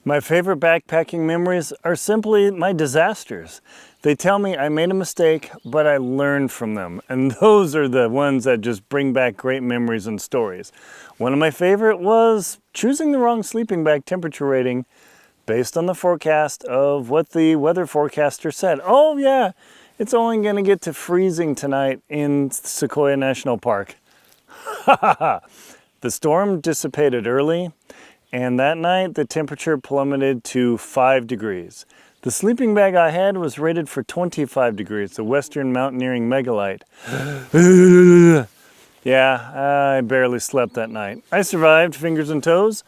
My favorite backpacking memories are simply my disasters. They tell me I made a mistake, but I learned from them. And those are the ones that just bring back great memories and stories. One of my favorite was choosing the wrong sleeping bag temperature rating based on the forecast of what the weather forecaster said. Oh yeah, it's only going to get to freezing tonight in Sequoia National Park. The storm dissipated early, and that night the temperature plummeted to 5 degrees. The sleeping bag I had was rated for 25 degrees, the Western Mountaineering Megalite. Yeah, I barely slept that night. I survived, fingers and toes,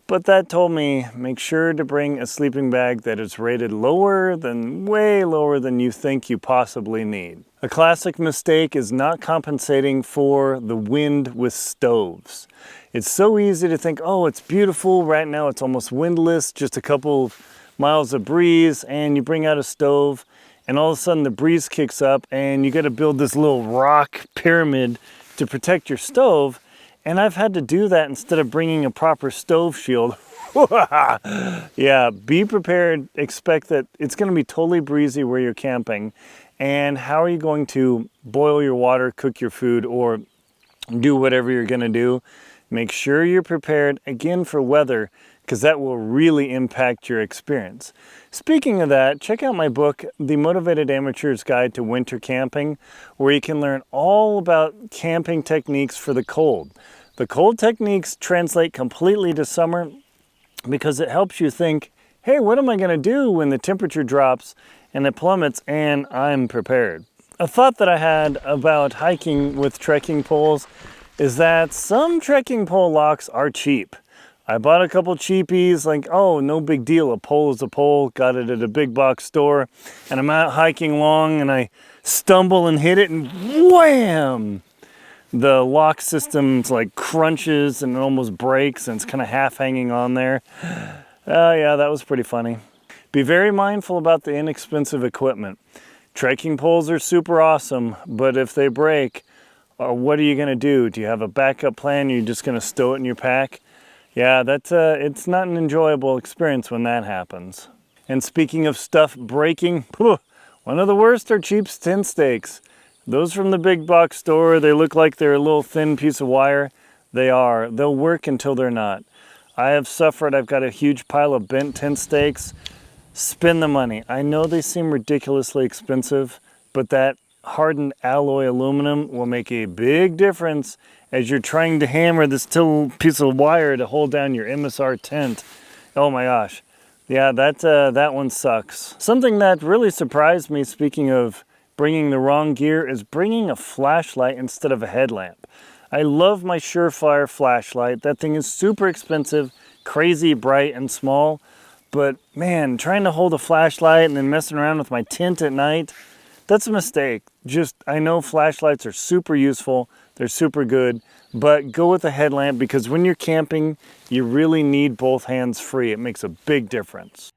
but that told me make sure to bring a sleeping bag that is rated way lower than you think you possibly need. A classic mistake is not compensating for the wind with stoves. It's so easy to think, oh, it's beautiful. Right now it's almost windless, just a couple miles of breeze, and you bring out a stove, and all of a sudden the breeze kicks up, and you got to build this little rock pyramid to protect your stove. And I've had to do that instead of bringing a proper stove shield. Yeah, be prepared. Expect that it's going to be totally breezy where you're camping. And how are you going to boil your water, cook your food, or do whatever you're going to do? Make sure you're prepared, again, for weather, because that will really impact your experience. Speaking of that, check out my book, The Motivated Amateur's Guide to Winter Camping, where you can learn all about camping techniques for the cold. The cold techniques translate completely to summer because it helps you think, hey, what am I going to do when the temperature drops and it plummets and I'm prepared? A thought that I had about hiking with trekking poles is that some trekking pole locks are cheap. I bought a couple cheapies, like, oh, no big deal, a pole is a pole, got it at a big box store, and I'm out hiking along and I stumble and hit it and wham! The lock system's like crunches and it almost breaks and it's kind of half hanging on there. Yeah, that was pretty funny. Be very mindful about the inexpensive equipment. Trekking poles are super awesome, but if they break, what are you going to do? Do you have a backup plan? You're just going to stow it in your pack? Yeah, it's not an enjoyable experience when that happens. And speaking of stuff breaking, one of the worst are cheap tent stakes. Those from the big box store, they look like they're a little thin piece of wire. They are. They'll work until they're not. I have suffered. I've got a huge pile of bent tent stakes. Spend the money. I know they seem ridiculously expensive, but that hardened alloy aluminum will make a big difference as you're trying to hammer this little piece of wire to hold down your MSR tent. Oh my gosh. Yeah, that one sucks. Something that really surprised me, speaking of bringing the wrong gear, is bringing a flashlight instead of a headlamp. I love my Surefire flashlight. That thing is super expensive, crazy bright and small. But man, trying to hold a flashlight and then messing around with my tent at night, that's a mistake. I know flashlights are super useful. They're super good. But go with a headlamp, because when you're camping, you really need both hands free. It makes a big difference.